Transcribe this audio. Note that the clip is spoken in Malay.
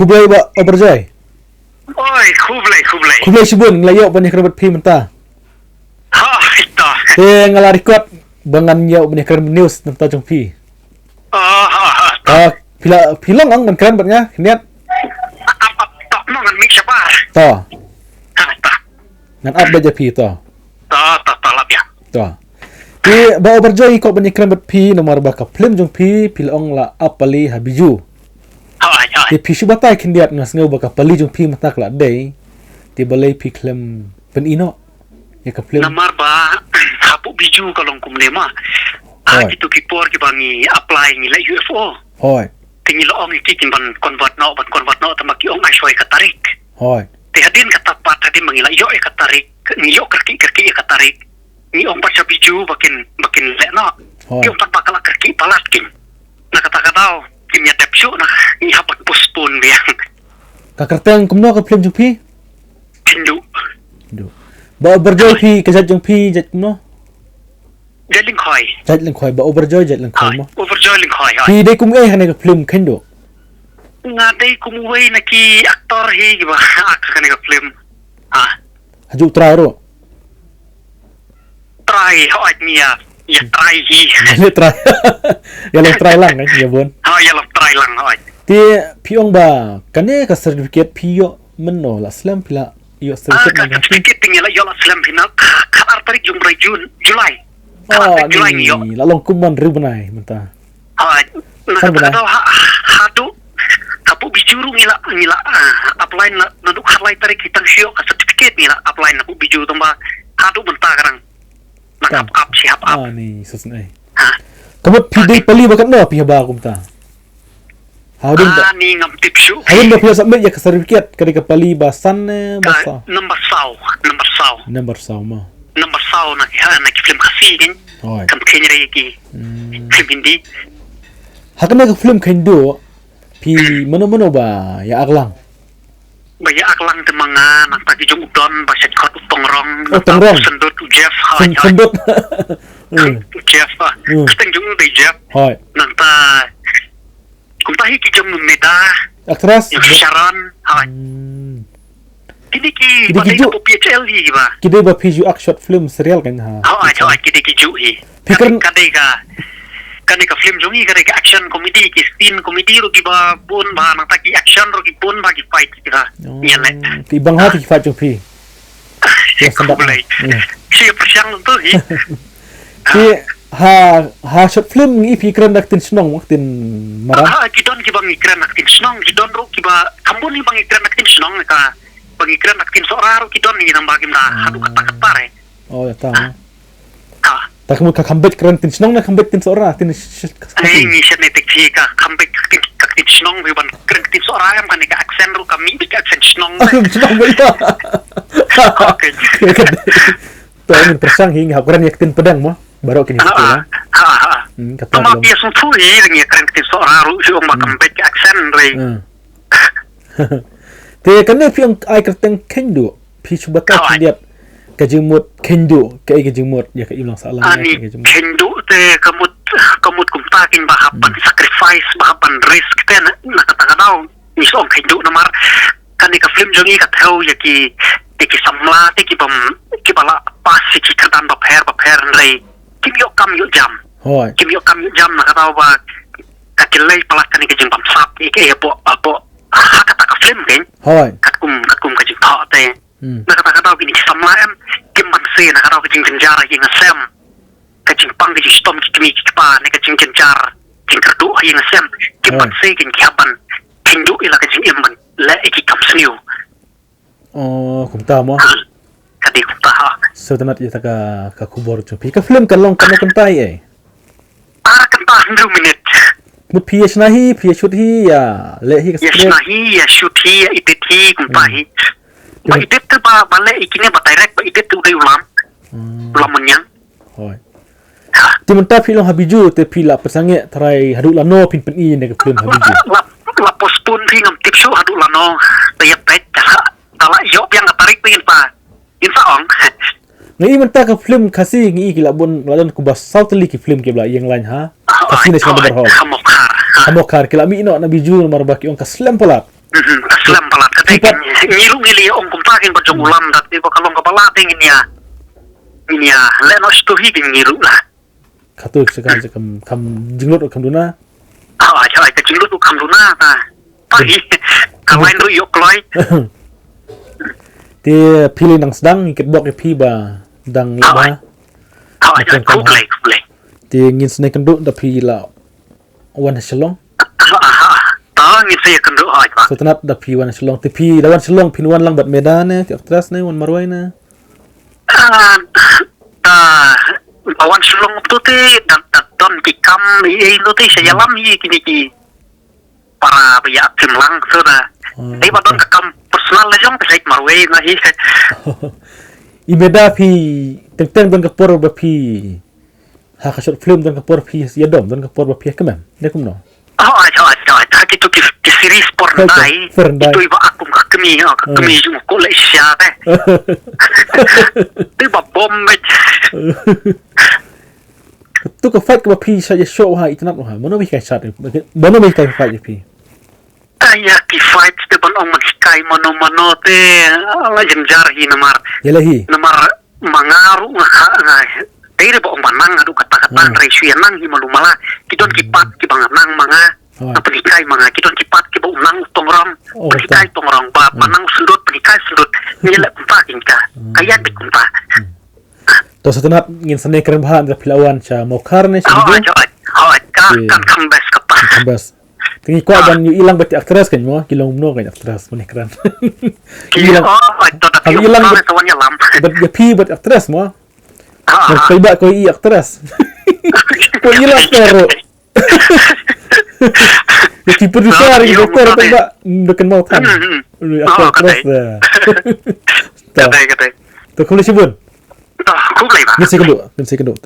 kublai ba Overjoy. Oi, kublai. Kublai sibun ngelayo banyak kerabat Phlim mentah. Ito. Ngala record bangan yau banyak kerabat news tentang jong pi. Pilong ang man kerabat nga niat. Tak mo ngan mix apa? To. Ta. Ngan up baja pi to. Ta lap ya. To. Ti ba Overjoy ko banyak kerabat pi nomor ba ka Phlim jong pi pilong la apali habiju. Ti pi subatai kindiat ngas ngau ba ka pali jong pi matak la day. Ti balai pi klem pen ino. Ya ka Phlim. Namar ba hapu biju kalong kumnema. Gitu kipor ki bangi apply ni la UFO. Hoi. Tingi lo ong iki ban convert no tamaki ong aisoi katarik. Hoi. Ti hadin katapat hadin mangila yo e katarik, ni yo kerki e katarik. Ni ong pacha biju bakin le no. Ki ong pakala kerki palatkin. Nakata-katao kimya tepsyo na ni hapat puspun biang. Kakartang kumno ka Phlim jong pi? Kheinduh. Ba Overjoy pi kasat jong pi jat kumno? Jyllei khoi. Jat lang khoi ba Overjoy jat lang khoi mo. Overjoy ling khoi. Pi dai kum hane ka Phlim Kheinduh. Nga dai kumuway na ki aktor hi giba akane ka Phlim. Haju try ro. Try hoat niya. Ya try hi. Ni try. Ya lang try lang ya bon. Ya lang try lang hoat. Ti piong ba kane ka certificate pi yo menno la slam pila yo certificate Ka certificate tingala yo la slam hina ka artarik jumrai Jyllei. Ni la long kuman ribnai menta. Hadu kapu bijuru ngila apply na naduk harlai tarik hitang sio ka certificate ngila apply na pu biju tamba hadu benta karang nak up siap up ni susnai kamu pidai pali bakat no pi ba kumta hawdin ni ngam tipsu hawdin ba pia submit ya ka certificate kadi ka pali basan basa number saw ma na ki Phlim khasin kam khenre ki Phlim hindi hakana ka Phlim Kheinduh pi mano ba ya aklang baya aklang te manga nang tadi jong udon ba set khot tongrong sendut Jeff sendut Jeff steng jong de Jeff hoi nang ta kum tahi ki jong meda aktras Sharon hoi kini ki ba ko PHL hi ba kide ba piju short film serial kan ha hoi kide ki ju hi kade ka Phlim jongi kade ka action comedy ki scene comedy ro ki ba bon ba nang ta ki action ro ki bon ba ki fight ki ka yan le ti bang ha ti fight jo pi ya sandak si persiang tu hi ti ha short film ngi pi kran dak tin snong waktin marah ki don ki bang ikran nak tin snong ki don ro ki ba kambon ni bang ikran nak tin snong ka bang ikran nak tin sora ro ki don ni nang bagim na hadu kata re oh ya ta tak mo ka comeback kran tin snong na comeback tin sora tin ni genetik fi ka comeback tin snong wi ban kran tin sora am kan ka accent ro kami bi accent snong snong ba ya okay to ni persang hing ha kran yak tin pedang mo baru kini ha kata ma bi sun tu hi ni kran tin sora ro si om comeback accent re te kan ne pi ang ai kerteng Kheinduh pi subata kindiat kajimut Kheinduh kai kajimut ya ka ilang salah Kheinduh te kamut kumtakin bahapan sacrifice bahapan risk te na kata-kata ni song Kheinduh namar kan ka Phlim jongi ka thau ya ki samla te ki bala pas ki kadan ba pher re kim yo kam yo jam na kata ba ka Jyllei palat kan ka Jingbamsap ke apo kata ka Phlim kan kum ka jing tha te na kata gini samla em kim ban se na kata ka jing jenjar yang asem ka jing pang ka jing stom ki mi ki pa ne ka jing jenjar jing kerdu yang asem kim ban se kin kiaban Kheinduh ila ka jing emban la iki kam sniu kumta mo kadi kumta ha so tanat ya ka kubor chu pi ka Phlim kan long kan tai kan ta 100 minute mut pi nahi pi shoot hi ya le hi ka script nahi ya shoot hi edit hi kumta hi ba edit tu ba le ikine ba direct ba edit tu dai ulam menyang hoi ti menta pi long habiju te pi la pasange tharai hadu lano pin i ne ka Phlim habiju la postpone thi ngam tipsu hadu lano te ya pet kala yo yang tarik pin pa insa ong ngai menta ka Phlim khasi ngi kila bon ladan ku bas sautli ki Phlim ke bla yang lain ha khasi ne shamba hol hamokar kila mi no na biju mar ba ki on ka slam polat Kaslam palat kata ngiru ngili ong kumpakin berjong ulam dati bakalong kepala tingin ya leno stohi ngiru lah Katu sekarang kam jinglot kam duna. Jyllei ke jinglot kam duna ta pagi kamain lu yok loy Ti pilih nang sedang ikut bok pi ba dang ni ba. Kublai Ti ngin senai kenduk da pi la wan shalong. ngin saya kenduk ba So tenat da pi wan shalong ti pi da wan shalong pin wan lang bat medan ne ti aktras ne wan marwai ne. Awan sulung tu don kikam itu saya lam kini para pihak Samla sudah. Tapi don kekam personal aja pesait marway nahi. Ibeda pi teng don kapor ba pi ha kasut Phlim don kapor pi ya dom don kapor ba pi kemam ne kumno. Tak itu di series porndai itu iba aku kami cuma kolej siapa. Itu bom Tu ka fight ka ba pi sa ya show ha itanap ha mono mi kai chat mono mi kai fight pi Ayah ki fight te ban ong makai mano te ala jenjar hi namar mangaru nga Tere ba ong manang adu kata-kata resu nang hi malumala kidon kipat ki banganang manga penikai manga kidon kipat ki ba unang tongrong penikai tongrong ba manang sudut penikai sudut nyelak kumpa kinka kayan be kumpa to setenat ngin sene keren bahan da pilawan cha mokar ne kan kambes kapa kambes tingi ko ban yu ilang bati aktras kan mo kilong no kan aktras mo ne keren ilang bat ya pi bat aktras mo Nak kaiba ko i aktras. Ko ilang pero. Ki producer ri doktor tanda dekan mau tan. Aktras da. Kata. To ko le sibun. Kublai ba. Ngisi kedua ta.